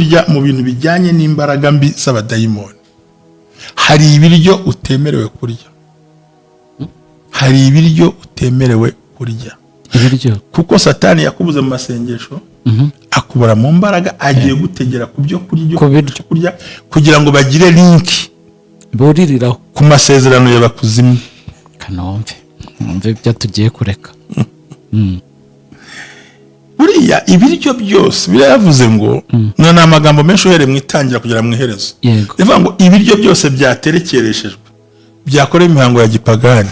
burya mu bintu bijyanye n'imbaraga mbi z'abadayimoni hari ibiryo utemerewe kurya, hari ibiryo utemerewe kurya ibiryo kuko satani yakubuze mu masengesho akubura mu mbaraga agiye gutegera ku byo kurya kugira ngo bagire linki buririraho ku masezerano y'abakuzimu. Kanomve ibyo tugiye kureka. Buriya ibiryo byose biravuze ngo ni amagambo menshi uhereye mu itangira kugera mu iherezo. Bivuga ngo ibiryo byose byaterekereshejwe, byakorewe imihango ya gipagani,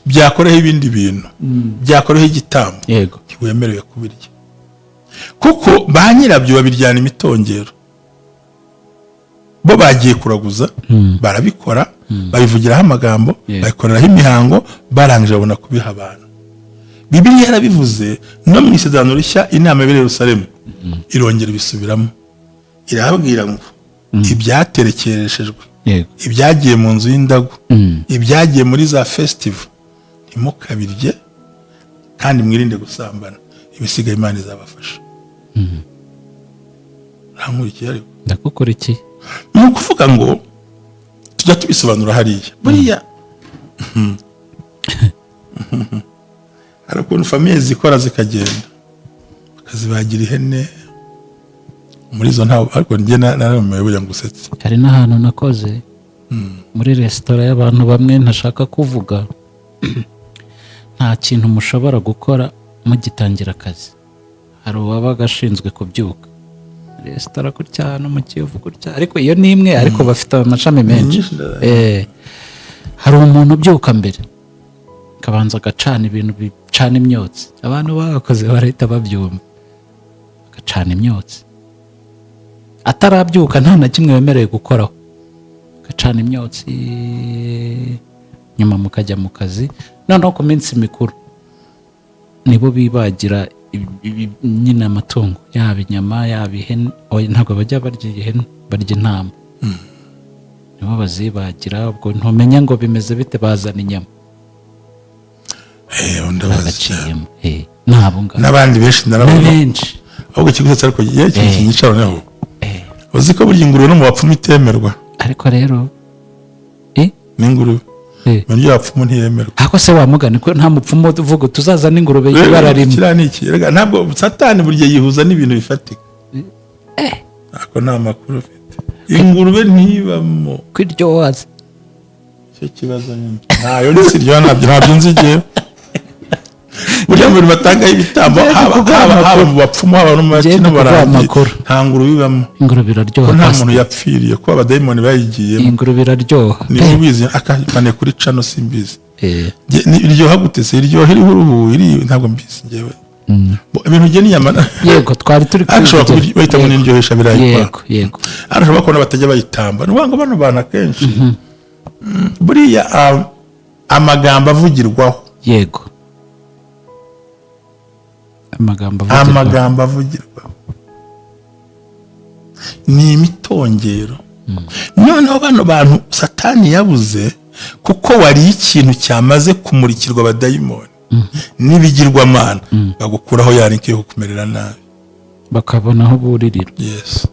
byakorewe ibindi bintu, byakorewe igitambo, ntiwemerewe kubirya kuko ba nyirabyo babiryana imitongero. Bo bagiye kuraguza, barabikora, babivugiraho amagambo, babikoreraho imihango, barangije babona kubiha abantu. Bibiliya yarabivuze no mu isezerano rishya, inama y'ab'i Yerusalemu irongera ibisubiramo, irababwira ngo ibyaterekereshejwe, ibyagiye mu nzu y'indagu, ibyagiye muri za festival ntimukabirye kandi mwirinde gusambana, ibisigaye Imana izabafasha. Rankurikiye ariko ndakukurikiye. Ni ukuvuga ngo tujya tubisobanura hariya buriya hari ukuntu famiye zikora zikagenda bakazibagira ihene muri izo ntawe, ariko njye naramuye burya ngo usetse. Hari n'ahantu nakoze muri resitora y'abantu bamwe ntashaka kuvuga, nta kintu mushobora gukora mugitangira akazi. Hari uwabaga ashinzwe kubyuka resitora gutya hano mu Kiyovu gutya, ariko iyo ni imwe ariko bafite amashami menshi. Hari umuntu ubyuka mbere kabanza agacana ibintu bicana imyotsi, abantu bakoze barahita babyumva, agacana imyotsi atarabyuka nta na kimwe wemerewe gukoraho, agacana imyotsi, nyuma mukajya mu kazi. Noneho ku minsi mikuru nibo bibagira nyine amatungo, yaba inyama yaba ihene. Ntabwo bajya barya ihene, barya intama, nibo bazibagira. Ubwo ntumenya ngo bimeze bite, bazana inyama ndabaciyemo n'abandi benshi narabona ahubwo ikiguzi ariko yicara naho uzi ko burya ingurube no mu bapfumu itemerwa. Ariko rero n'ingurube mu byo bapfumu ntiyemerwa. Ako se wamugane ko nta mupfumu uvuga tuzaza n'ingurube y'ibara rimwe. Kira niki ntabwo satani burya yihuza n'ibintu bifatika. Ako nta makuru ufite. Ingurube ntibamo kwiryohaza cyo kibazo nyine. Ntayo nisiryo ntabyo nzigiye. Burya muri batanga ibitambo haba mu bapfumu haba no mu bakina barangi nta ngurube ibamo. Ingurube iraryoha, nta muntu yapfiriye ko abadayimoni bayigiye. Ingurube iraryoha ni ubizi akane kuri cano simbizi. Iryoha gute se? Iryoha iriho uruhu iri ntabwo mbizi ngewe. Ibintu je niyamana yego twari turi kuri bahita ngo nindyohesha birayikwa. Yego arashobora kubona batajya bayitamba nubango bano bana kenshi. Buriya amagambo avugirwaho. Yego amagambo avugirwaho ni imitongero. Noneho bano bantu satani yabuze kuko wari ikintu cyamaze kumurikirwa abadayimoni n'ibigirwamana, bagukuraho yarinke yo kumerera nabi, bakabona aho buririra. Yes.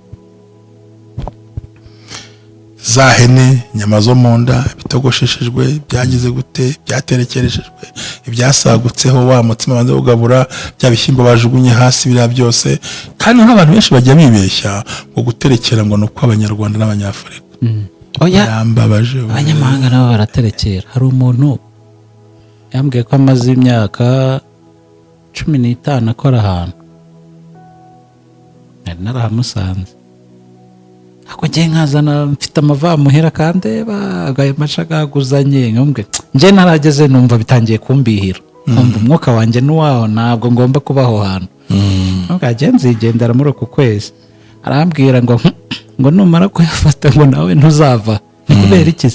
Za hene, inyama zo mu nda, bitogosheshejwe, byagize gute, byaterekereshejwe, ibyasagutseho wa mutima banze ugabura, bya bishyimbo bajugunye hasi, biriya byose. Kandi n'abantu benshi bajya bibeshya ngo guterekera ngo nuko Abanyarwanda n'Abanyafurika. Yambabaje. Abanyamahanga nabo baraterekera. Hari umuntu yambwiye ko amaze imyaka 15 akora ahantu, narahamusanze. Ako ngiye nkazana mfite amava muhera kandeba agaye mashagaguzanye ngombwe nje narageze numva bitangiye kumbihira, numva umwuka wanje nuwaho ntabwo ngomba kubaho hano. Ngagenze igendera muri uko kwezi arambwira ngo numara kuyafata ngo nawe ntuzava. Nikubera iki?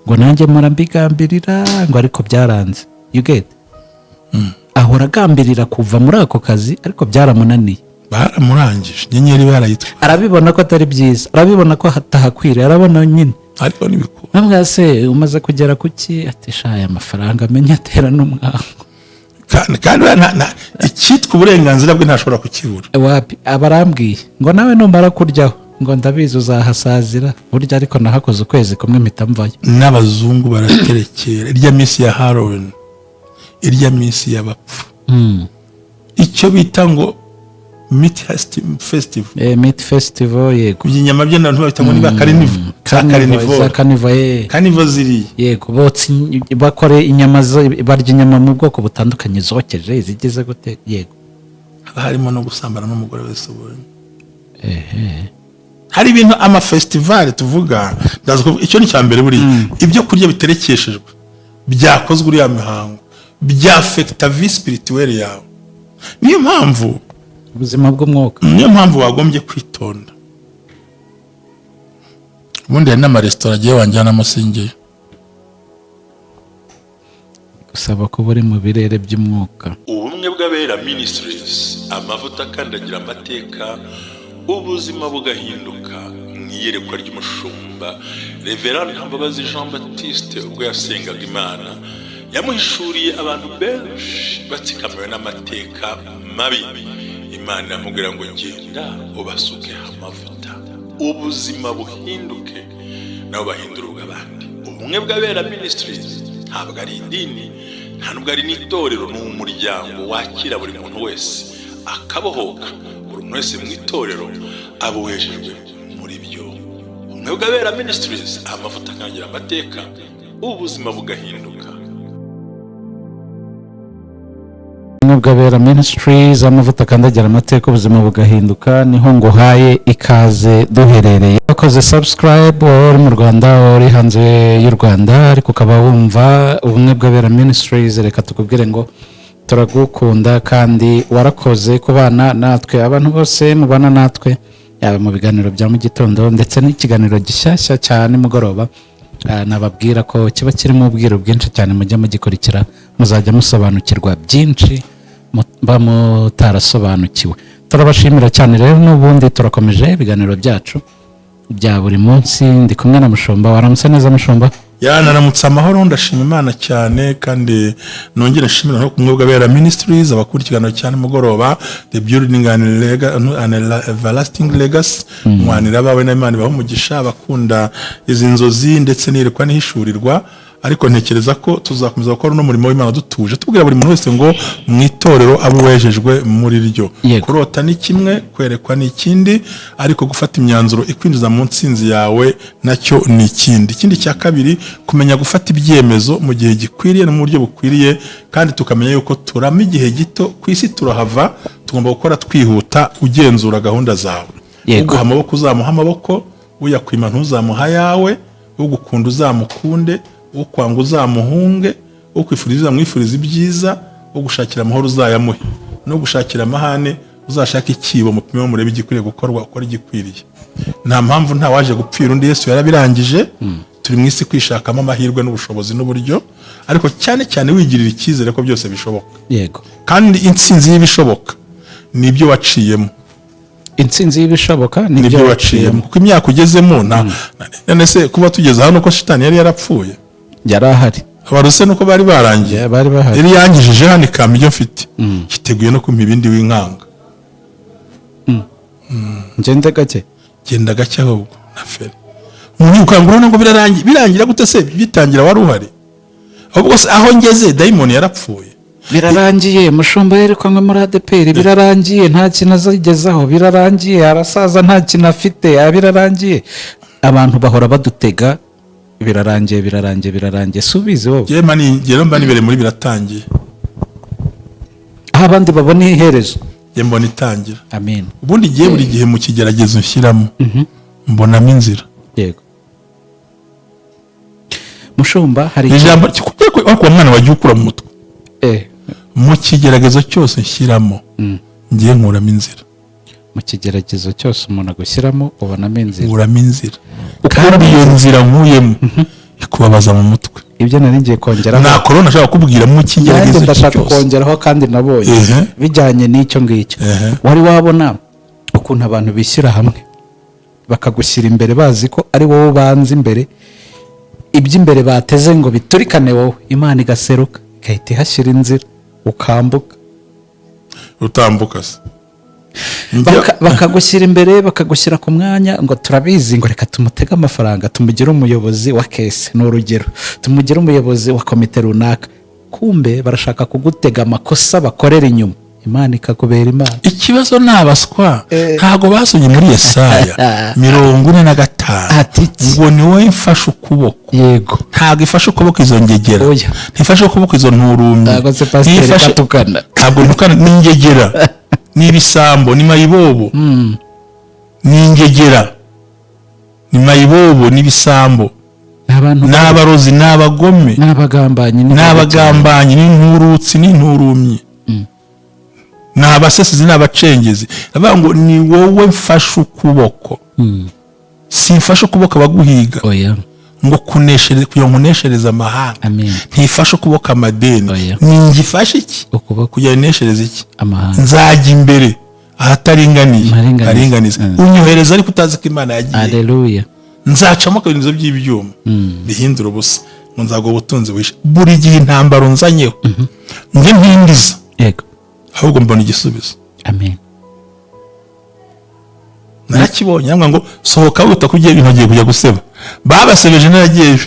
Ngo nanjye murambigambirira ngo ariko byaranze. You get? Ahora gambirira kuva muri ako kazi ariko byaramunaniye. Baramurangije nyenyeri barayitwa. Arabibona ko atari byiza, arabibona ko hatahakwira, arabona nyine ariko nibiko. Nambwa se umaze kugera kuki? Ati shaya amafaranga amenya atera n'umwango. Kandi icyitwa uburenganzira bwe ntashobora kukibura. Wapi abarambwiye ngo nawe numara kuryaho ngo ndabizi uzahasazira burya ariko nahakoze ukwezi kumwe mpita mvayo. N'abazungu baraterekera irya minsi ya Halloween, irya minsi y'abapfu, icyo bita ngo meat festival. Meat festival, yego. Inyama byo abantu bita ngo niba carnivore ziri, yego. Botsi bakore inyama barya inyama mu bwoko butandukanye zokeje izigeze gute, yego. Harimo no gusambana n'umugore wese ubonye. Hari ibintu ama festival tuvuga, icyo ni cyambere buri ibyo kurya biterekeshejwe byakozwe uri ya mihango byafecta vie spirituelle yawe. Niyo mpamvu ubuzima bw'umwuka, niyo mpamvu wagombye kwitonda. Ubundi hari n'amaresitora agiye wanjyana amasengero gusaba ko buri mu birere by'umwuka. Ubumwe bw'Abera Ministries, amavuta akandagira amateka, ubuzima bugahinduka. Mwiyerekwa ry'umushumba Reverend Ntambabazi Jean Baptiste ubwo yasengaga Imana yamuhishuriye abantu benshi batsikamiwe n'amateka mabi. Imana yamubwira ngo genda ubasuke amavuta ubuzima buhinduke nabo bahindura ubw'abandi. Ubumwe bw'Abera Ministries ntabwo ari idini, nta nubwo ari n'itorero, ni umuryango wakira buri muntu wese akabohoka. Buri muntu wese mu itorero abuhejejwe muri byo. Ubumwe bw'Abera Ministries, amavuta akandagira amateka, ubuzima bugahinduka. Ubumwe bw'Abera Ministries, amavuta akandagira amateka, ubuzima bugahinduka, niho nguhaye ikaze duherereye. Wakoze subscribe uri mu Rwanda uri hanze y'u Rwanda ariko ukaba wumva Ubumwe bw'Abera Ministries, reka tukubwire ngo turagukunda kandi warakoze kubana natwe. Abantu bose mubana natwe yaba mu biganiro bya mu gitondo ndetse n'ikiganiro gishyashya cyane mugoroba, nababwira ko kiba kirimo ubwiro bwinshi cyane, mujya mugikurikira muzajya musobanukirwa byinshi mutarasobanukiwe. Turabashimira cyane rero, n'ubundi turakomeje ibiganiro byacu bya buri munsi. Ndi kumwe na Mushumba. Waramutse neza Mushumba? Naramutse amahoro, ndashima Imana cyane kandi nongera nshimira no Ubumwe bw'Abera Ministries abakurikirana cyane mugoroba, the building and everlasting legacy. Mwanira bawe na Imana bahumugisha abakunda izi nzozi ndetse nirekwa nihishurirwa. Ariko ntekereza ko tuzakomeza gukora no murimo w'Imana dutuje, tubwira buri muntu wese ngo mwitorero abuwejejwe muri ryo. Kurota ni kimwe, kwerekwa ni ikindi, ariko gufata imyanzuro ikwinjiza mu nsinzi yawe nacyo ni ikindi. Ikindi cya kabiri, kumenya gufata ibyemezo mu gihe gikwiriye no mu buryo bukwiriye, kandi tukamenya yuko turama igihe gito ku isi turahava. Tugomba gukora twihuta ugenzura gahunda zawe. Uguha amaboko uzamuha amaboko, uyakwima ntuzamuha yawe, ugukunda uzamukunde, ukwanga uzamuhunge, ukwifuriza uzamwifuriza ibyiza, ugushakira amahoro uzayamuhe, no gushakira amahane uzashaka ikibo mupime murebe igikwiriye gukorwa ukora igikwiriye. Nta mpamvu nta waje gupfira undi, Yesu yarabirangije. Turi mu isi kwishakamo amahirwe n'ubushobozi n'uburyo, ariko cyane cyane wigirira icyizere ko byose bishoboka. Yego. Kandi intsinzi y'ibishoboka nibyo waciyemo. Intsinzi y'ibishoboka nibyo waciyemo, kuko imyaka ugezemo none se kuba tugeze hano ko Shitani yari yarapfuye, yari ahari. Abaruse nuko bari barangiye, bari bahari. Yari yangijije hano ikamba ibyo mfite, kiteguye no kumpa ibindi w'inkanga. Genda gake ahubwo na feri. Umuntu ukangura ngo birangira gute se? Bitangira wari uhari. Ahubwo se aho ngeze dayimoni yarapfuye. Birarangiye, Mushumba yerekanwe muri ADPR, birarangiye, nta kintu azigezaho, birarangiye, arasaza nta kintu afite, birarangiye. Abantu bahora badutega birarangiye. Subize wowe. Jye mba nibere muri biratangiye. Aho abandi babona iherezo, jye mbona itangira. Amen. Ubundi giye buri gihe mu kigeragezo nshyiramo mbonamo inzira. Yego. Mushumba, hari ijambo kikubwira ko umwana wagiye ukura mu mutwe. Mu kigeragezo cyose nshyiramo ngiye nkuramo inzira. Mu kigeragezo cyose umuntu agushyiramo ubonamo inzira. Uramo inzira. Kandi iyo nzira nkuyemo ikubabaza mu mutwe. Ibyo nari ngiye kongeraho. Na corona ashaka kubwira mu kigeragezo cyose. Ndashaka kongeraho kandi nabonye bijyanye n'icyo ngicyo. Wari wabona ukuntu abantu bishyira hamwe bakagushyira imbere bazi ko ari wowe ubanza imbere, iby'imbere bateze ngo biturikane wowe, Imana igaseruka igahita ihashyira inzira ukambuka. Utambuka se bakagushyira imbere, bakagushyira ku mwanya ngo turabizi ngo reka tumutege amafaranga, tumugire umuyobozi wa kese, ni urugero, tumugire umuyobozi wa komite runaka. Kumbe barashaka kugutega amakosa bakorera inyuma, Imana ikakubera Imana. Ikibazo ni abaswa, ntabwo basomye muri Yesaya 45 ngo ni wowe mfashe ukuboko. Yego, ntabwo ifashe ukuboko izo ngegera, ntifashe ukuboko izo nturumye, ntabwo ntukana n'ingegera n'ibisambo, ni mayibobo, ni ingegera, ni mayibobo n'ibisambo, n'abarozi, n'abagome, n'abagambanyi, n'inturutsi, n'inturumyi, n'abasesizi, n'abacengezi. Ndavuga ngo ni wowe mfashe ukuboko, simfashe ukuboko abaguhiga ngo kuneshereze, kugira ngo uneshereze amahanga. Ntifashe ukuboko amadeni, ningifashe iki kugira uneshereze iki amahanga. Nzajya imbere ahataringaniye haringaniza, unyohereza ariko utazi ko Imana yagiye. Haleluya. Nzacamo akabinizo by'ibyuma bihindura ubusa, ngo nzaguha ubutunzi wishe. Buri gihe intambaro nzanyeho njye ntindiza, ahubwo mbona igisubizo. Amen. Narakibonye namwe ngo sohoka wuta kugiye bintu kujya guseba, babasebeje naragiye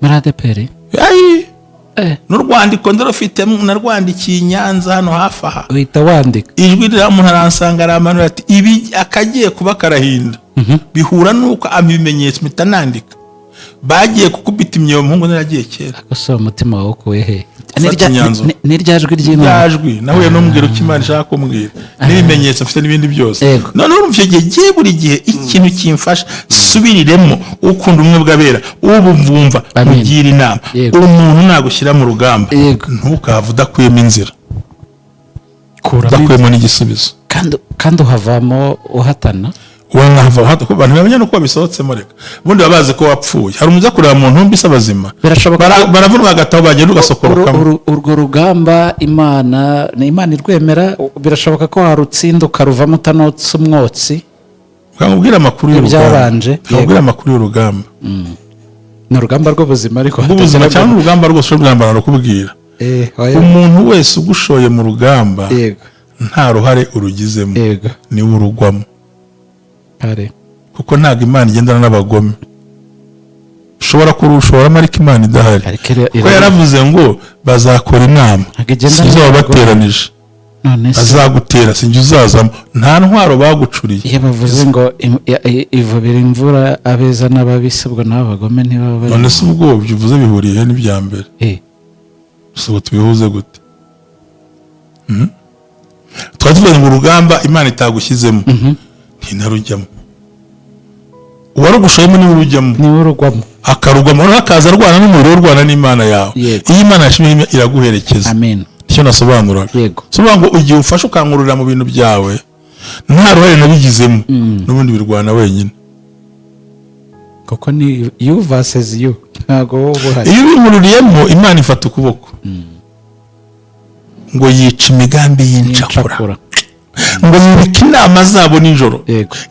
muri ADPR. N'urwandiko ndarufite, narwandikiye Nyanza hano hafi aha. Uhita wandika ijwi riramuntu aransanga aramanura ati ibi akagiye kuba karahinda, bihura nuko ibimenyetso mitanandika, bagiye kukubita imyeyo muhungu naragiye kera. Akosora umutima wawe ukuye he? N'iryajwi ry'Imana, ryajwi nahuye n'umbwira uko Imana ishaka kumbwira, n'ibimenyetso mfite n'ibindi byose. None urumva icyo gihe buri gihe ikintu kimfasha subiriremo, ukunda umwe bw'abera, ubumvumva mugira inama. Umuntu nagushyira mu rugamba ntukahava udakuyemo inzira, udakuyemo n'igisubizo, kandi uhavamo uhatana. Abantu bamenya nuko babisohotsemo. Reka ubundi babazi ko wapfuye, hari umujya kureba mu ntumbi s'abazima, baravuna bagataho bagenda ugasokorokamo. Urwo rugamba Imana irwemera, birashoboka ko harutsinda ukaruvamo utanotse umwotsi. Ukambwira amakuru y'urugamba, ukambwira amakuru y'urugamba. Ni urugamba rw'ubuzima, ariko ubuzima cyangwa urugamba rwose rw'urugamba rukubwira. Umuntu wese ugushoye mu rugamba nta ruhare urugizemo, niwe urugwamo. Kuko ntabwo Imana igendana n'abagome. Ushobora kurushoramo ariko Imana idahari, kuko yaravuze ngo bazakora inama, sinzaba bateranije, bazagutera sinjye uzazamo, nta ntwaro bagucuriye. Iyo bavuze ngo ivubira imvura abeza n'ababisi, ubwo n'abagome ntibaba. None se ubwo bivuze bihuriye n'ibya mbere, ubwo tubihuze gute? Twari tuvuze ngo urugamba Imana itagushyizemo ntinarujyamo, uwarugushoyemo niwe urujyamo, akarugwamo, akaza arwana n'umuriro urwana n'Imana yawe. Iyo Imana yashimye iraguherekeza. Nicyo nasobanuraga. Sobanura ngo ugiye ufashe ukankururira mu bintu byawe, nta ruhare nabigizemo, n'ubundi birwana wenyine. Kuko ni you versus you, ntago wowe ubuhari. Iyo ubimururiyemo Imana ifata ukuboko ngo yica imigambi y'incakura, ngo yubike inama zabo nijoro,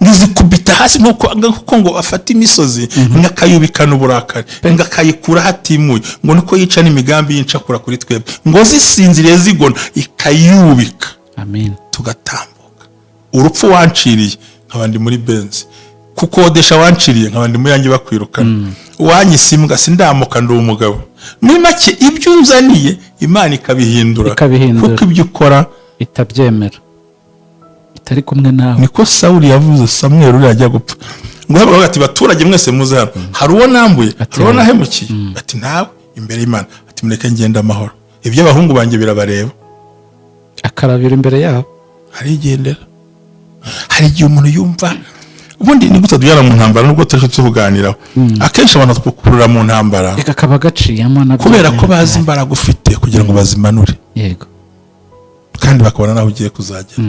ngizikubita hasi nkuko ngo afata imisozi ngakayubikana uburakari, ngakayikura hatimuye, ngo niko yica n'imigambi y'incakura kuri twebwe, ngo zisinziriye zigona ikayubika. Tugatambuka. Urupfu wanciriye nkabandi muri benzi, kukodesha wanciriye nkabandi mu yanjye bakwirukana, wanyisimbwa sindamuka ndi umugabo. Muri make ibyo uzaniye Imana ikabihindura, kuko ibyo ukora itabyemera, itari kumwe nawe. Niko Sawuli yavuze Samweli uri ajya gupfa, ngo bavuga ati baturage mwese muze hano, hari uwo nambuye, hari uwo nahemukiye, ati nawe imbere y'Imana, ati mureke ngenda amahoro, ibyo abahungu banjye birabareba. Akarabira imbere yabo, arigendera. Hari igihe umuntu yumva ubundi ni gute duyara mu ntambara, nubwo tuje tuvuganiraho akenshi abantu twakurura mu ntambara ikakaba gaciyamo nabyo, kubera ko bazi imbaraga ufite kugira ngo bazimanure, kandi bakabona naho ugiye kuzagera.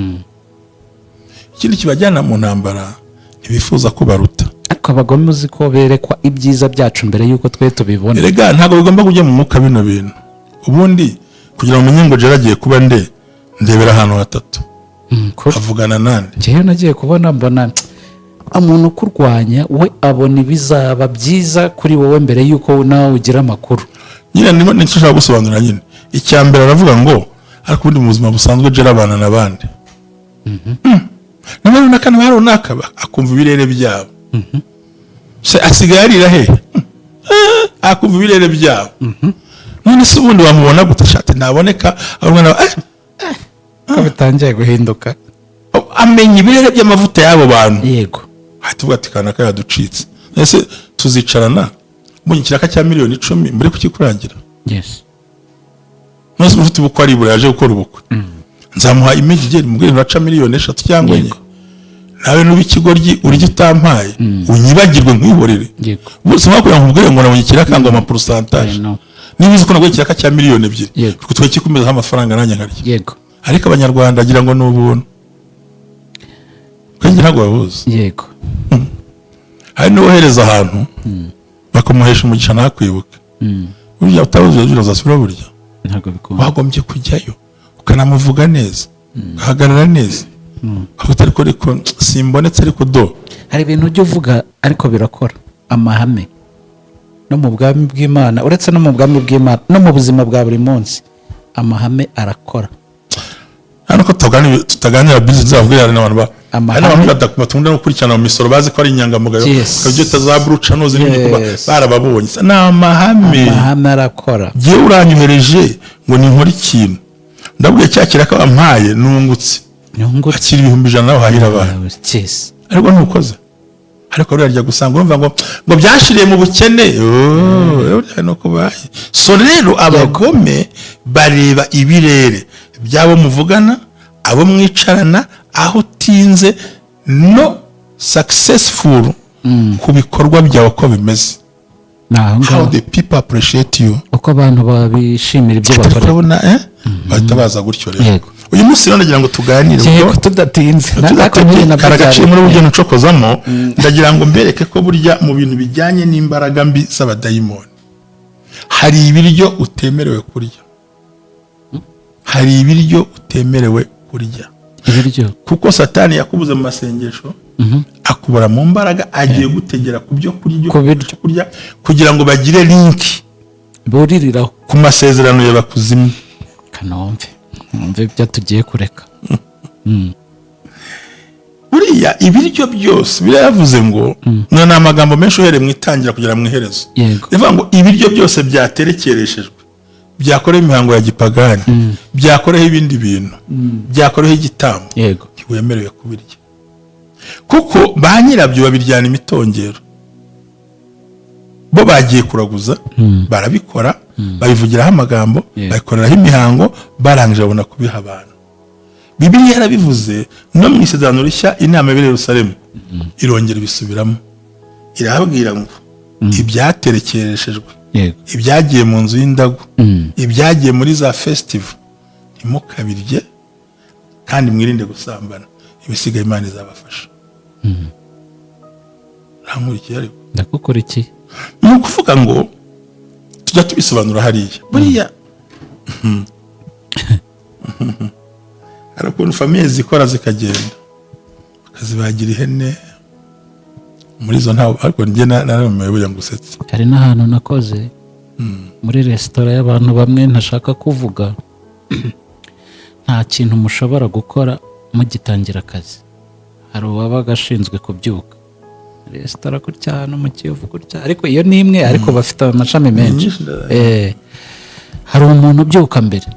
Ikindi kibajyana mu ntambara ntibifuza ko baruta, ariko abagome uzi ko berekwa ibyiza byacu mbere yuko twe tubibona. Erega ntabwo bigomba kujya mu mwuka bino bintu. Ubundi kugira ngo umenye ngo jaragiye kuba ndebera ahantu hatatu, avugana nande. Jewe nagiye kubona mbona umuntu ukurwanya we abona ibizaba byiza kuri wowe mbere yuko nawe ugira amakuru. Nyine nicyo nshaka gusobanura. Nyine icya mbere aravuga ngo ariko ubundi mu buzima busanzwe jera abana n'abandi, n'abana runaka n'abana runaka akumva ibirere byabo se asigaye arira he akumva ibirere byabo none se ubundi wamubona gutashate naboneka abona ko bitangiye guhinduka amenya ibirere by'amavuta y'abo bantu yego hatuvuga ati kanaka yaducitse ese tuzicarana mbonye ikiraka cya miliyoni 10 muri kukikurangira yes nose ufite ubukwe ari buri yaje gukora ubukwe nzamuha imigi igera mubwire nuraca miliyoni 3 cyangwa enye nawe nuba ikigoryi urya utampaye unyibagirwe nkwihorere bose mwakora nkubwire ngo nabonye ikiraka ngo ama pourcentage niba uzi ko nabonye ikiraka cya miliyoni 2 kuko twe kikomeza amafaranga nanya nkarya yego ariko abanyarwanda agira ngo n'ubuntu kandi ntabwo babuze yego hari n'uwohereza ahantu bakamuhesha umugisha ntakwibuke burya utabuze uzasubira burya ntabwo bikunda wagombye kujyayo ukanamuvuga neza uhagarara neza aho utari ko ariko simbonetse ariko do hari ibintu ujya uvuga ariko birakora amahame no mu bwami bw'Imana uretse no mu bwami bw'Imana no mu buzima bwa buri munsi amahame arakora hano ko tutaganira business zabwira n'abantu abantu batunda no kurikirana mu misoro bazi ko ari inyangamugayo kabyo tazabruca noze n'ibindi barababonye n'amahame arakora giye uranyuhereje ngo ni nkora ikintu ndabwiye cyakira ko ampaye nungutse akiri 100 nawe hahira abantu ariko ntukoze ariko rero gusanga urumva ngo byashiriye mu bukene no kubaye so rero abagome bareba ibirere byabo muvugana abo mwicarana aho tinze no successful ku bikorwa byawe ko bimeze how the people appreciate you uko abantu babishimira ibyo bakora turabona batabaza gutyo rero uyu munsi nagira ngo tuganire ubwo tudatinze karagaciye muri buryo ncokozamo ndagira ngo mbereke ko burya mu bintu bijyanye n'imbaraga mbi z'abadayimoni hari ibiryo utemerewe kurya hari ibiryo utemerewe kurya ibiryo kuko satani yakubuze mu masengesho akubura mu mbaraga agiye gutegera ku byo kurya kugira ngo bagire link buririraho ku masezerano y'abakuzimye kanomve numve byatugiye kureka buriya ibiryo byose biravuze ngo ni amagambo menshi uhereye mu itangira kugera mu iherezo bivuga ngo ibiryo byose byaterekereshejwe byakorewe imihango ya gipagani byakorewe ibindi bintu byakorewe igitambo ntiwemerewe kubirya kuko ba nyirabyo babiryana imitongero bo bagiye kuraguza barabikora babivugiraho amagambo babikoreraho imihango barangije babona kubiha abantu Bibiliya yarabivuze no mu isezerano rishya inama y'I Yerusalemu irongera ibisubiramo irababwira ngo ibyaterekereshejwe ibyagiye mu nzu y'indagu ibyagiye muri za festival ntimukabirye kandi mwirinde gusambana ibisigaye Imana izabafasha ntankurikiye ariko ndakukurikiye ni ukuvuga ngo tujya tubisobanura hariya buriya hari ukuntu famiye zikora zikagenda bakazibagira ihene muri izo ntawe ariko njye naramuyoboye ngo usetse hari n'ahantu nakoze muri resitora y'abantu bamwe ntashaka kuvuga nta kintu mushobora gukora mugitangira akazi hari uwabaga ashinzwe kubyuka resitora gutya hano mu Kiyovu gutya ariko iyo ni imwe ariko bafite amashami menshi hari umuntu ubyuka mbere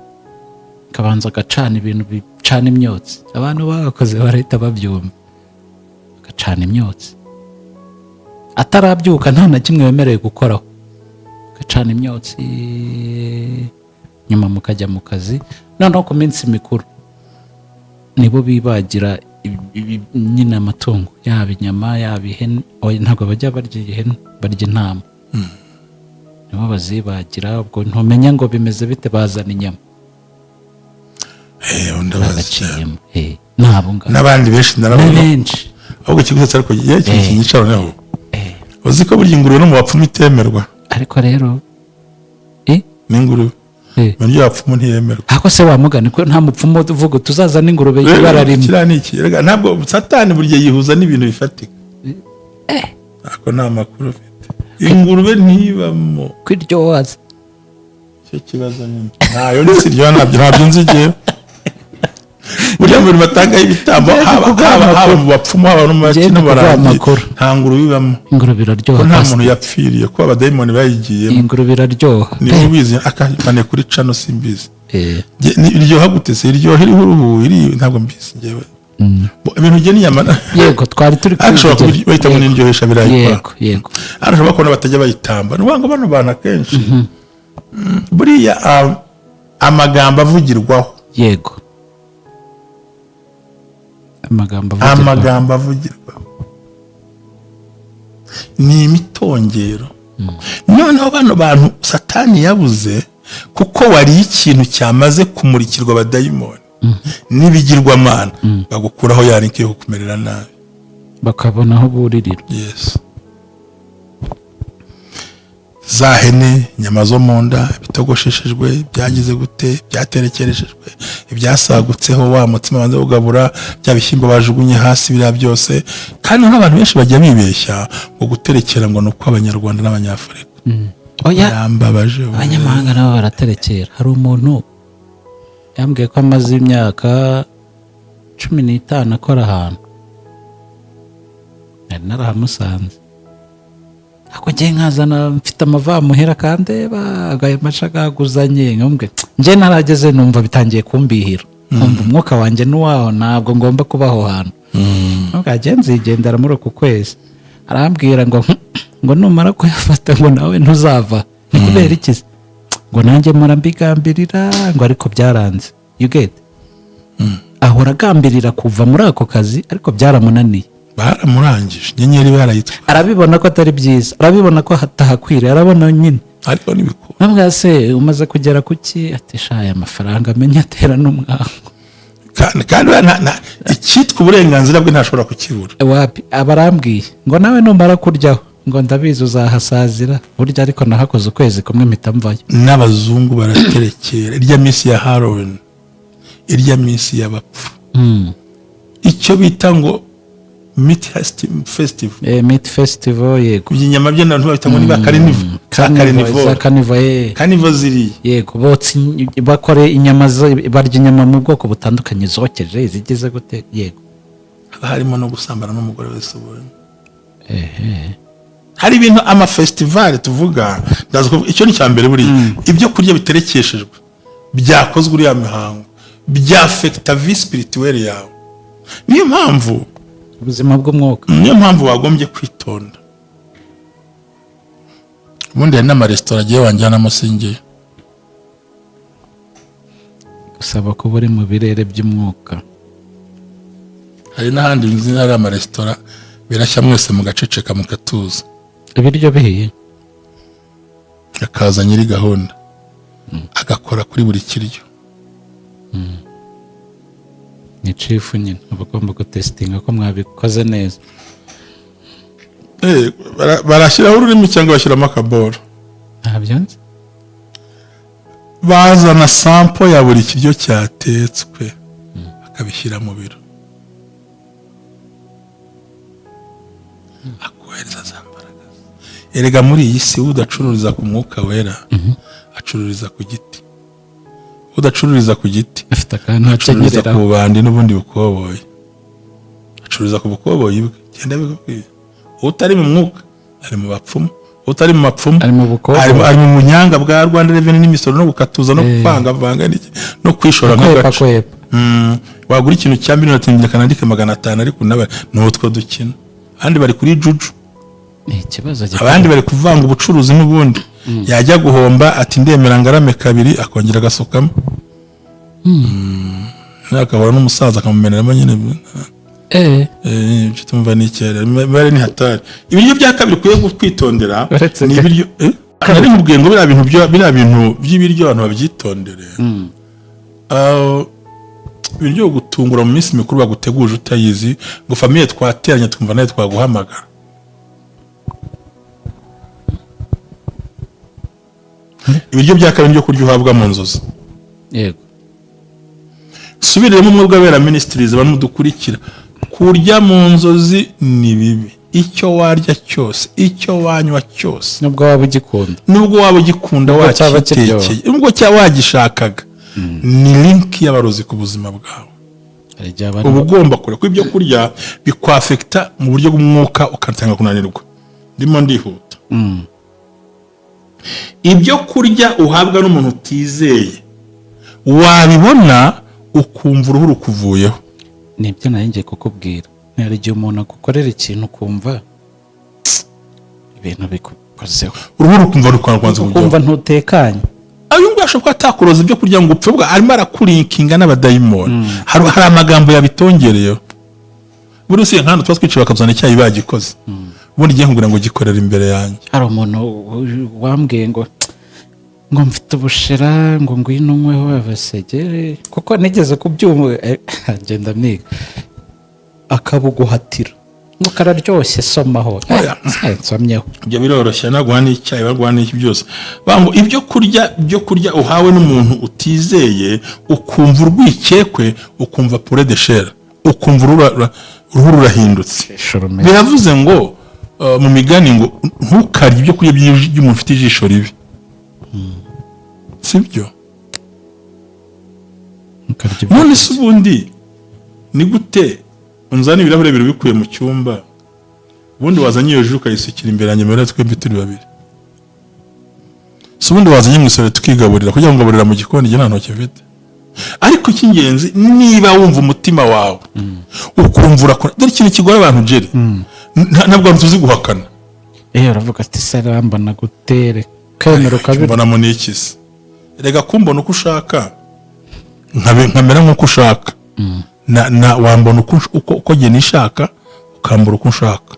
kabanza agacana ibintu bicana imyotsi abantu bakoze barahita babyumva agacana imyotsi atarabyuka nta na kimwe wemerewe gukoraho agacana imyotsi nyuma mukajya mu kazi noneho ku minsi mikuru nibo bibagira nyine amatungo yaba inyama yaba ihene ntabwo bajya barya ihene barya intama nibo bazibagira ubwo ntumenya ngo bimeze bite bazana inyama ndabaciyemo n'abandi benshi narabona ahubwo ikiguzi ariko igihe cy'icyaro naho uzi ko burya ingurube no mu bapfumu itemerwa ariko rero n'ingurube mu byo bapfumu ntiyemerwa ako se wamugana ko nta mupfumu uvuga tuzaza n'ingurube y'ibara rimwe kiriya ni iki ntabwo satani burya yihuza n'ibintu bifatika ako nta makuru ufite ingurube ntibamo kwiryohaza icyo kibazo nyine ntayo nzi iryo ntabyo nzi igihe burya muri batanga ibitambo haba mu bapfumu haba no mu bakino barangiye nta ngurube ibamo. Ingurube iraryoha, nta muntu yapfiriye ko abadayimoni bayigiyemo. Ingurube iraryoha, ni ubizi akane kuri cano simbizi. Iryoha gute se? Iryoha iriho uruhu ntabwo mbizi ngewe. Ibintu ugena inyama yego twari turi ashobora bahita ngo nindyohesha birayikora. Yego arashobora kubona batajya bayitamba. Ni ngo bano bantu akenshi buriya amagambo avugirwaho. Yego amagambo avugirwaho ni imitongero. Noneho bano bantu Satani yabuze kuko wari ikintu cyamaze kumurikirwa abadayimoni n'ibigirwamana bagukuraho yarinkiye kukumerera nabi bakabona aho buririra. Yes. Za hene, inyama zo mu nda bitogosheshejwe, byagize gute, byaterekereshejwe, ibyasagutseho wa mutima banze ugabura, bya bishyimbo bajugunye hasi biriya byose. Kandi n'abantu benshi bajya bibeshya ngo guterekera ngo nuko Abanyarwanda n'Abanyafurika. Oya, yambabaje. Abanyamahanga nabo baraterekera. Hari umuntu yambwiye ko amaze imyaka 15 akora ahantu. Narahamusanze. Ako ngiye nkazana mfite amava muhera kandeba agaye mashagaguzanye nkumwe. Nje narageze numva bitangiye kumbihira. Numva umwuka wanje n'uwaho ntabwo ngomba kubaho hano. Nkagenzi igendera muri uko kwezi. Arambwira ngo numara kuyafata ngo nawe ntuzava. Ni kubera iki? Ngo nanjye murambigambirira ngo ariko byaranze. You get? Ahora agambirira kuva muri ako kazi ariko byaramunaniye. Baramurangije nyenyeri barayitwa. Arabibona ko atari byiza, arabibona ko hatahakwiriye, arabona nyine ariko nibiko. Nabwo se umaze kugera kuki ateshaye amafaranga amenya atera n'umwango. Kandi icyitwa uburenganzira bwe ntashobora kukibura. Wapi abarambwiye ngo nawe numara kuryaho ngo ndabizi uzahasazira burya ariko nahakoze ukwezi kumwe mitamvayo. N'abazungu baraterekera irya minsi ya Halloween, irya minsi y'abapfu. Icyo bita ngo Meat Festival. Meat Festival yego. Inyama byo n'abantu babita ngo niba Carnival ziri. Yego botsi bakore inyama barya inyama mu bwoko butandukanye zokeje zigeze gute. Yego harimo no gusambana n'umugore wese ubonye. Hari ibintu ama festival tuvuga ndaza ko icyo ni cyambere buri ibyo kurya biterekeshejwe byakozwe uri ya mihango bya affecta vie spirituelle yawe. Niyo mpamvu ubuzima bw'umwuka, niyo mpamvu wagombye kwitonda. Ubundi hari n'amaresitora agiye wanjyanamo singiye gusaba ko buri mu birere by'umwuka. Hari n'ahandi nzi hari amaresitora birashya mwese mugaceceka mukatuza. Ibiryo bihiye akaza nyiri gahunda agakora kuri buri kiryo. Ni chief nyine abagomba gutestinga ko mwabikoze neza. Barashyiraho ururimi cyangwa bashyiramo akaboro. Ntabyo nzi. Bazana sample ya buri kiryo cyatetswe akabishyira mu biro. Akohereza zambaraga. Erega muri iyi si udacururiza ku mwuka wera acururiza ku giti. Udacururiza ku giti afite akantu akenyerera ku bandi n'ubundi bukoboye. Acururiza ku bukoboye bwe genda bikubwiye. Utari mu mwuka ari mu bapfumu, utari mu mapfumu ari mu bukoboye, ari mu munyanga bwa Rwanda Revenue n'imisoro no gukatuza no kupanga vanga no kwishora nk'agace. Wagura ikintu cya miliyoni atingira kanandike 500 ariko nawe n'utwo dukina. Abandi bari kuri juju. Ikibazo abandi bari kuvanga ubucuruzi n'ubundi. Yajya guhomba ati ndemera ngarame kabiri akongera gasokamo. Nakabara n'umusaza akamumeneramo nyine. Ibyo tumva ni cyera bari ni hatari. Ibiryo bya kabiri kuye kwitondera ni ibiryo ari mu bwengo bira bintu by'ibiryo abantu babyitondere. Ibiryo gutungura mu minsi mikuru baguteguje utayizi ngo famille twateranye twumva naye twaguhamagara. Ibiryo bya kabiri byo kurya uhabwa mu nzozi. Yego. Subiremo umwe bw'abera ministries bamudukurikira. Kurya mu nzozi ni bibi. Icyo warya cyose, icyo wanywa cyose. Nubwo waba ugikunda. Nubwo waba ugikunda wakitekeye. Nubwo cyaba wagishakaga. Ni link y'abarozi ku buzima bwawe. uba ugomba kureka ko ibyo kurya bikwafekita mu buryo bw'umwuka ugatanga kunanirwa. Ndimo ndihuta. Ibyo kurya uhabwa n'umuntu utizeye wabibona ukumva uruhu rukuvuyeho. Nibyo nayo ngiye kukubwira. Hari igihe umuntu agukorera ikintu ukumva ibintu bikukozeho, uruhu rukumva rukwanza ukumva ntutekanye. Ayo ngasho ko atakuroza ibyo kurya ngo upfe, bwa arimo arakurinkinga n'abadayimoni. Hari amagambo yabitongereyeho. Buri usiye nk'ahantu tuba twicaye bakabuzana icyayi bagikoze, ubundi ngiye kugira ngo gikorere imbere yanjye. Hari umuntu wambwiye ngo mfite ubushera ngo ngwino unyweho abasegere, kuko nigeze kubyumva agenda mwiga akabuguhatira mukararyoshye somaho nsomyeho. Ibyo biroroshye naguha n'icyayi baguha n'iki byose. Bango ibyo kurya uhawe n'umuntu utizeye ukumva urwikekwe, ukumva pure de chair, ukumva uruhu rurahindutse. Biravuze ngo mu migani ngo ntukarye ibyo kurya by'umuntu ufite ijisho ribi. Sibyo? None se ubundi ni gute unzana ibirahure bibiri bikuye mu cyumba, ubundi wazanye iyo jus ukayisukira imbere yanjye mbere twembi turi babiri? Se ubundi wazanye mu isore tukigaburira kugira ngo ngaburira mu gikoni nta ntoki mfite? Ariko icy'ingenzi niba wumva umutima wawe ukumva urakora. Dore ikintu kigora abantu Jerry, ntabwo tuzi guhakana. Uravuga ati saramba nagutere kamera kabiri mbona mu nikisi, rega kumbona uko ushaka nkamera nk'uko ushaka, na wambona uko gene ishaka ukambura uko ushaka.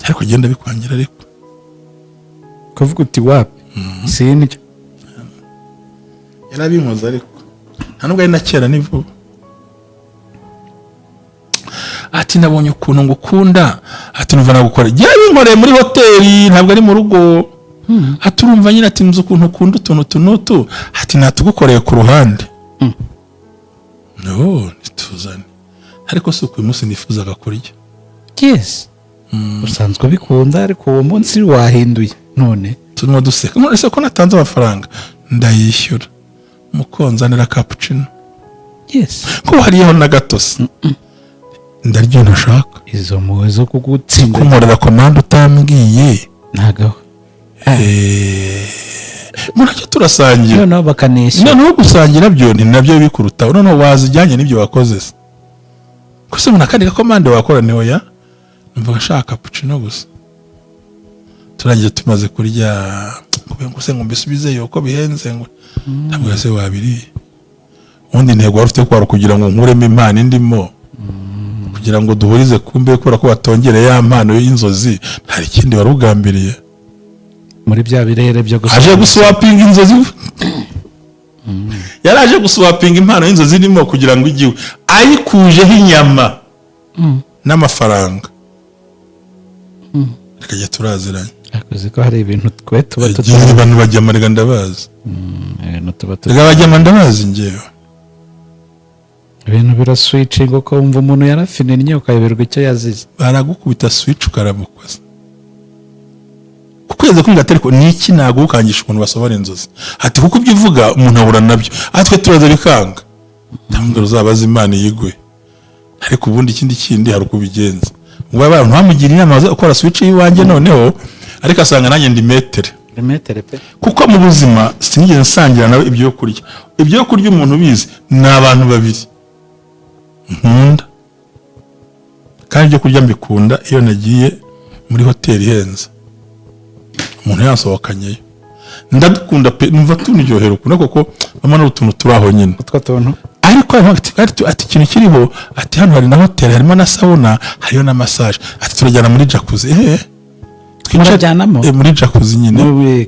Ariko genda bikwangira, ariko kuvuga uti wapi sinjye yarabinkoza, ariko nta nubwo ari na kera ni vuba. Ati nabonye ukuntu ngukunda, ati numva nagukora jya binkoreye muri hoteli ntabwo ari mu rugo. Ati urumva nyine, ati nzi ukuntu ukunda utuntu tunutu, ati natugukoreye ku ruhande. No nituzane, ariko si uko uyu munsi nifuzaga kurya. Yes, usanzwe bikunda ariko uwo munsi wahinduye. None turimo duseka, none se ko natanze amafaranga ndayishyura, mukonzanira cappuccino. Yes, ko hariho na gatosi ndaryo ntashaka. Izo muwe zo kugutsinda kumorera komanda utambwiye nagaho. Muracyo turasangira noneho bakanisha, noneho gusangira byo ni nabyo bikuruta. Noneho wazijyanye n'ibyo wakoze se ko se munakandika komanda wakora niho ya numva gashaka cappuccino gusa. Turangiye tumaze kurya ngo se ngo mbisubize yuko bihenze ngo ntabwo yase wabiri. Undi ntego warufite kwaro kugira ngo nkuremo impano indimo, kugira ngo duhurize kumbe kubera ko batongereye ya mpano y'inzozi, hari ikindi warugambiriye muri bya birere byo aje guswapinga inzozi. Yaraje guswapinga impano y'inzozi irimo kugira ngo igiwe ayikujeho inyama n'amafaranga. Reka turaziranye, akoze ko hari ibintu twe tuba tutazi. Abantu bajya amarega ndabazi, reka bajya ndabazi ngewe. Ibintu biraswitchinga uko wumva umuntu yarafinennye ukayoberwa icyo yazize. Baragukubita switch ukaramukoza. Kukweze ko ngatereko niki nago ukangisha umuntu basobora inzozi. Ati kuko ibyo uvuga umuntu ahura nabyo, atwe turaza bikanga. Tambwe uzabaza Imana yigwe. Ariko ubundi kindi hari kubigenza. Ngo abantu bamugira inama zo gukora switch yiwanjye noneho, ariko asanga nanjye ndi metere pe. Kuko mu buzima sinigeze nsangira nawe ibyo kurya. Ibyo kurya umuntu bizi ni abantu babiri nkunda, kandi ibyo kurya mbikunda iyo nagiye muri hoteli ihenze, umuntu yansohokanyeyo ndadukunda pe, numva tuniryohera ukuntu koko mama n'utuntu turaho nyine utwa tuntu. Ariko ati ikintu kiriho, ati hano hari na hoteli, harimo na sauna, hariyo na massage, ati turajyana muri jacuzzi. Twicaramo muri jacuzzi nyine,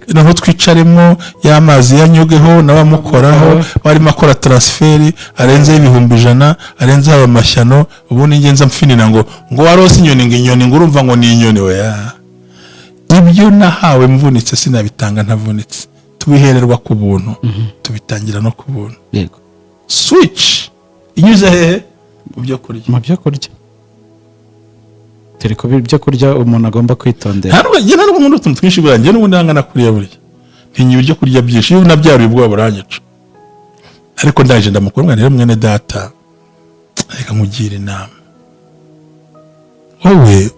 noneho twicaremo y'amazi yanyugeho n'abamukoraho, barimo akora transferi arenze y'ibihumbi 100, arenze amashyano. Ubundi ngenza mfinira ngo warose inyoni ngo urumva ngo ni inyoni we ya. Ibyo nahawe mvunitse sinabitanga ntavunitse, tubihererwa ku buntu, tubitangira no ku buntu. Yego, switch inyuze hehe mu byo kurya. Turi kubi byo kurya umuntu agomba kwitondera. Ntabwo umuntu utuntu twinshi buranje n'ubundi hangana kuriya burya. Ntinyi ibyo kurya byinshi, iyo nabyaruye ubwo buranyica. ariko ndaje ndamukuru rero mwene data reka nkugira inama, wowe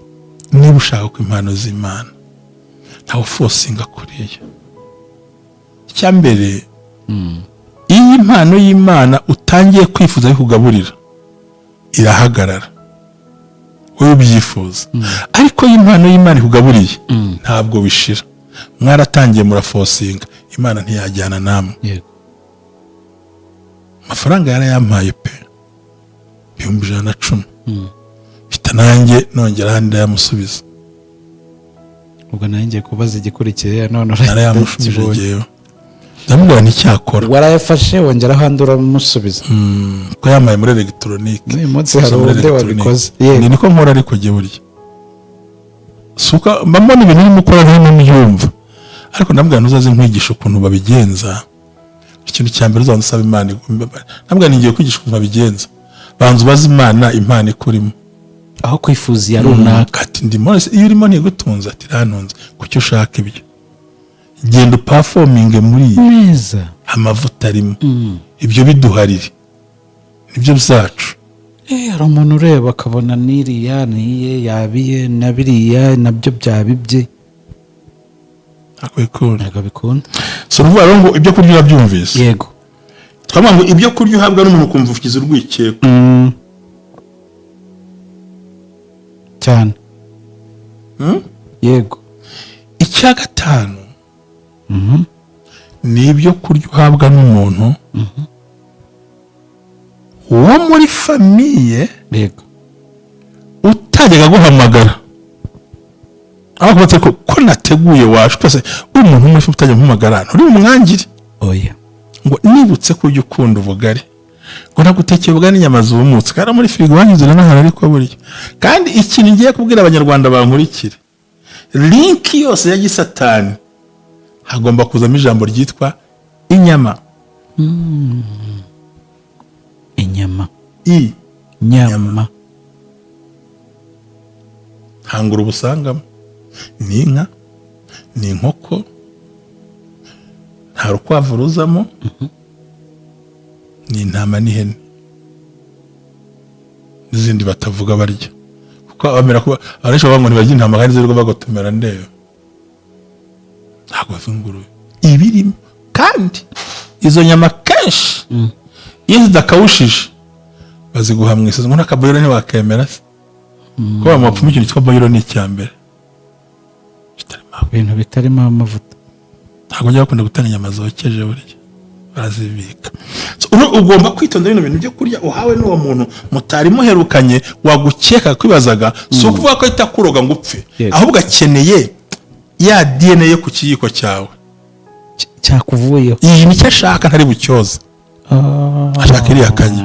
niba ushaka ko impano z'Imana ntawe fosinga kuriya. Icyambere iyi impano y'Imana utangiye kwifuza yo kugaburira irahagarara wowe ubyifuza, ariko impano y'Imana ikugaburiye ntabwo bishira. Mwaratangiye murafosinga, Imana ntiyajyana namwe. yego amafaranga yarayampaye pe 110 bita nanjye nongera handi yamusubiza. ubwo nanjye kubaza igikurikiye none narayamushubije ndamubwira n'icyakora warayafashe wongera handi uramusubiza ko yamaye muri electronique. uyu munsi hari undi wabikoze. ni niko nkora ariko jye burya suka mbona ibintu urimo ukora nta n'umyumva, ariko ndambwira ntuzaze nkwigisha ukuntu babigenza. Ikintu cya mbere uzandusaba Imana, ndambwira ningiye kwigisha ukuntu babigenza, banza ubaze Imana impano ikurimo aho kwifuza ya runaka. ati ndimo iyo urimo ntigutunze, ati rantunze kuki ushaka ibyo, genda uperforminge muri neza amavuta arimo ibyo biduharire nibyo byacu. hari umuntu ureba akabona n'iriya niye yabiye na biriya nabyo byabibye ntabwo bikunda. So ruvuga rero ngo ibyo kurya urabyumvise. yego twavuga ngo ibyo kurya uhabwa n'umuntu ukumva ukiza urwikekwe cyane. yego icya gatanu ni ibyo kurya uhabwa n'umuntu wo muri famiye yego utajyaga guhamagara, aho kubatse ko nateguye waje twese umuntu muri famiye utajya guhamagara nturi umwangire. oya ngo nibutse ko ujya ukunda ubugari, ngo nagutekeye ubugari n'inyama zumutse kandi muri firigo wanyuze n'ahari ariko burya. Kandi ikintu ngiye kubwira abanyarwanda bankurikire, linki yose ya gisatani hagomba kuzamo ijambo ryitwa inyama. inyama nyama hangura ubusangamo ni inka, ni inkoko, nta rukwavu ruzamo, ni intama n'ihene n'izindi batavuga barya, kuko bamera kuba abenshi bavuga ngo ntibajya intama kandi zirirwa bagotomera ndebe, ntabwo bavunguruje ibirimo. Kandi izo nyama kenshi iyo zidakawushije baziguha mu isazi ngo n'akaboyiro ntiwakemera se, ko bamupfuma ikintu cyitwa boyiro ni icyambere ibintu bitarimo amavuta. ntabwo njya bakunda gutanga inyama zokeje burya barazibika. Ugomba kwitondera bino bintu byo kurya uhawe n'uwo muntu mutari muherukanye wagukeka kwibazaga, si ukuvuga ko ahita kuroga ngo upfe, ahubwo akeneye ya DNA yo ku kiyiko cyawe cyakuvuyeho. iyi nicyo ashaka ntari bucyoza, ashaka iriya kanya,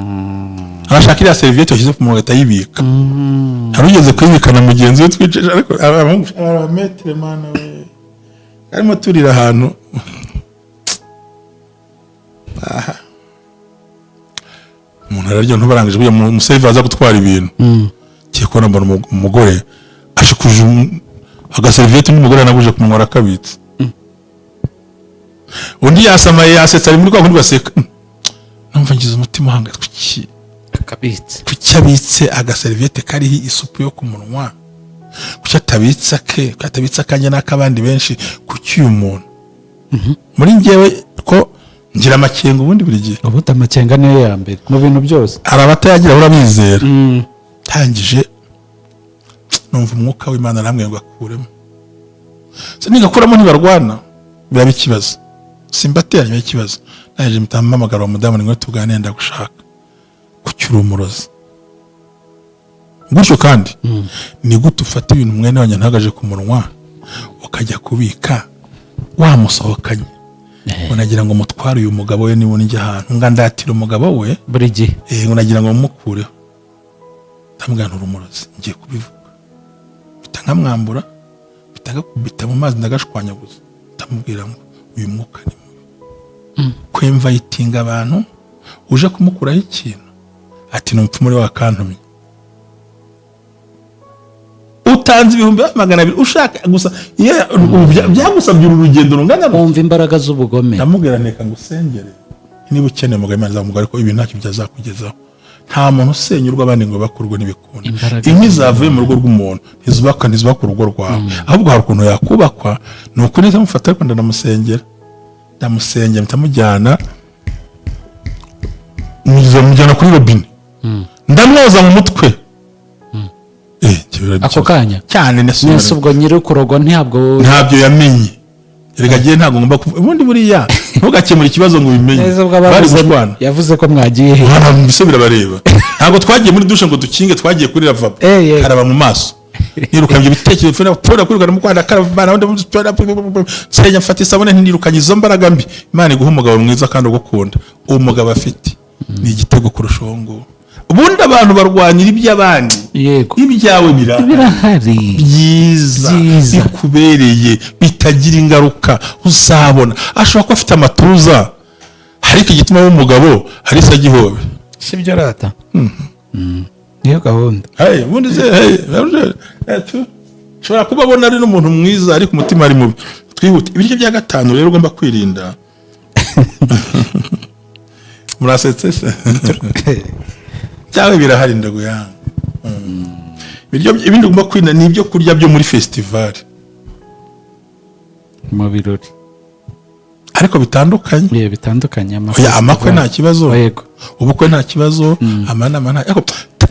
arashaka iriya seriviyete washyize ku munwa agahita yibika. harugeze kuyibikana mugenzi we twiceje, ariko abametere mana we arimo turira ahantu umuntu ararya ntubarangije kugira umuserivi aza gutwara ibintu kiye kubona mbona umugore ashikuje agaseriviyete n'umugore anaguje ku munwa arakabitse, undi yasamaye yasetsa ari muri kwa kundi baseka, numva ngize umutima uhanga kuki abitse agaseriviyete kariho isupu yo ku munwa, kuki atabitsa akanya n'akabandi benshi, kuki uyu muntu muri njyewe ko ngira amakenga ubundi buri gihe. ubundi amakenga niyo ya mbere mu bintu byose, hari abatayagira urabizera. tangije numva umwuka w'Imana namwe ngo akuremo, nigakuramo ntibarwana biraba ikibazo, simbateranye ikibazo. naje mutampamagara wa mudamu ngo tuganire ndagushaka kucyura umurozi gutyo. kandi ni gute ufata ibintu mwene wanjye ntagaje ku munwa ukajya kubika wamusohokanye, unagira ngo mutware uyu mugabo we niba njya ahantu ngandatira umugabo we buri gihe unagira ngo mumukureho, ndamwanura umurozi ngiye kubivuga, bita nkamwambura, bita mu mazi ndagashwanyaguza, ndamubwira ngo uyu mwuka ni mubi, kwemva yitinga abantu uje kumukuraho ikintu, ati numva muri wakantumye, utanze 200,000 ushaka gusa byagusabye urugendo rungana, wumva imbaraga z'ubugome. ndamubwira nteka ngusengere niba ukeneye umugabo Imana izamuha, ariko ibi ntacyo byazakugezaho. Nta muntu usenyurwa abandi ngo bakurwe n'ibikunda. Inkwi zavuye mu rugo rw'umuntu ntizubaka urugo rwawe, ahubwo hari ukuntu yakubakwa. Ni ukuri neza mufata, ariko ndamusengera mutamujyana mujyana kuri robine, ndamwoza mu mutwe ako kanya cyane. nese ubwo nyiri kurogwa ntabyo yamenye. Erega giye ntabwo ngomba ubundi buriya ntugakemura ikibazo ngo ubimenye. Bari gushwana, yavuze ko mwagiye hano bisubira bareba. Ntabwo twagiye muri dushe ngo dukinge, twagiye kuri lavabo karaba mu maso, nirukanye ibitekerezo fena pora kwirukana mu Rwanda karabana wundi senya mfata isabone, ntirukanye izo mbaraga mbi. Imana iguha umugabo mwiza kandi ugukunda. Uwo mugabo afite ni igitego kurushongo. Ubundi abantu barwanira iby'abandi, ibyawe birahari byiza bikubereye bitagira ingaruka uzabona. Ashobora kuba afite amatuza, ariko igituma w'umugabo hari se gihobe, sibyo rata. Niyo gahunda. Ubundi ushobora kuba abona ari n'umuntu mwiza ariko umutima ari mubi. Twihute ibiryo bya gatanu rero ugomba kwirinda. Murasetse se cyawe birahari ndaguyanga. Ibindi ugomba kwirinda ni ibyo kurya byo muri festival, mu birori, ariko bitandukanye. Amakwe nta kibazo, ubukwe nta kibazo, amanama nta, ariko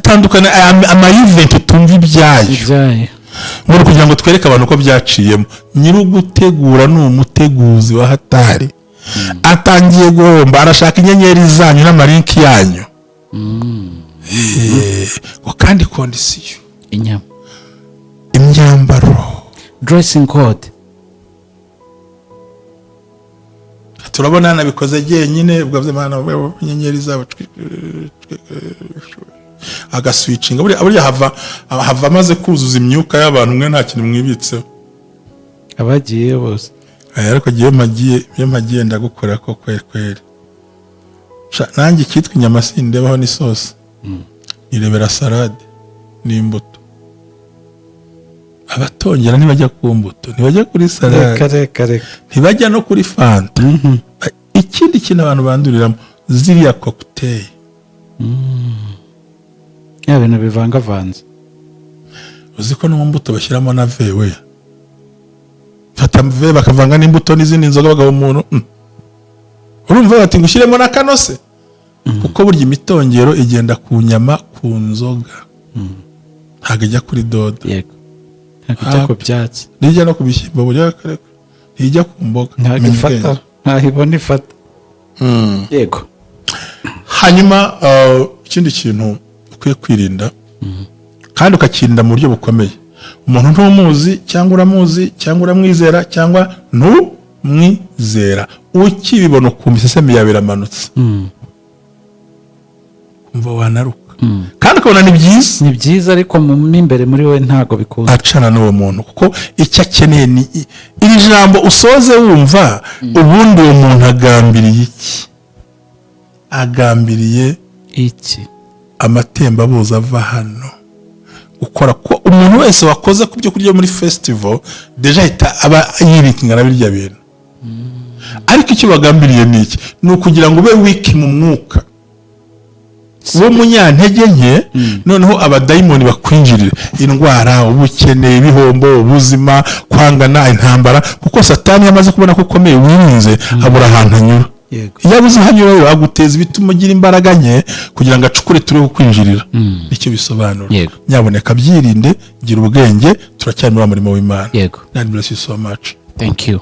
tandukana ama event utumva ibyayo. Muri kugira ngo twereke abantu ko byaciyemo. Nyiri ugutegura ni umuteguzi wa hatari, atangiye guhomba, arashaka inyenyeri zanyu n'amarinki yanyu. Kandi kondisiyo, imyambaro, dressing code, turabona nabikoze jyenyine. Ubwo by'Imana inyenyeri zabo agaswitchinga, burya hava amaze kuzuza imyuka y'abantu, mwe nta kintu mwibitseho abagiye bose. Ariko giye magiye ndagukora ko kweri. Nanjye kitwa inyama sindebaho n'isosi, nirebera salade n'imbuto. Abatongera ntibajya ku mbuto, ntibajya kuri salade, ntibajya no kuri fanta. Ikindi kintu abantu banduriramo ziriya cocktail, ya bintu bivangavanze. uzi ko no mu mbuto bashyiramo na vewe, fata vewe bakavanga n'imbuto n'izindi nzoga bagabo umuntu. Urumva bati ngushyiremo na kanose, kuko burya imitongero igenda ku nyama, ku nzoga, ntabwo ijya kuri dodo. Yego, ntabwo ijya ku byatsi, rijya no ku bishyimbo, burya kareka ijya ku mboga, ntabwo ifata, ntahibona ifata. Yego. Hanyuma ikindi kintu ukwiye kwirinda, kandi ukakirinda mu buryo bukomeye. Umuntu ntumuzi cyangwa uramuzi cyangwa uramwizera cyangwa ntumwizera, ukibibona ukumva isesemi yawe iramanutse, kumva wanaruka, kandi ukabona ni byiza, ariko mu imbere muri we ntago bikunda. Acana n'uwo muntu, kuko icyo akeneye ni iri jambo usoze wumva. Ubundi uwo muntu agambiriye iki? Agambiriye iki? Amatembabuzi ava hano ukora ko umuntu wese wakoze ku byo kurya muri festival deja hita aba yirikingana birya bintu. Ariko icyo bagambiriye ni iki? Ni ukugira ngo ube wiki mu mwuka, uwo munyantege nke, noneho abadayimoni bakwinjirira indwara, ubukene, ibihombo, ubuzima, kwangana, intambara. Kuko Satani yamaze kubona ko ukomeye wirinze, abura ahantu anyura. Iyo abuze hanyura rero aguteza ibituma ugira imbaraga nke kugira ngo acukure turi kukwinjirira. Nicyo bisobanura. Nyaboneka byirinde, gira ubwenge, turacyari muri murimo w'Imana. God bless you so much. Thank you.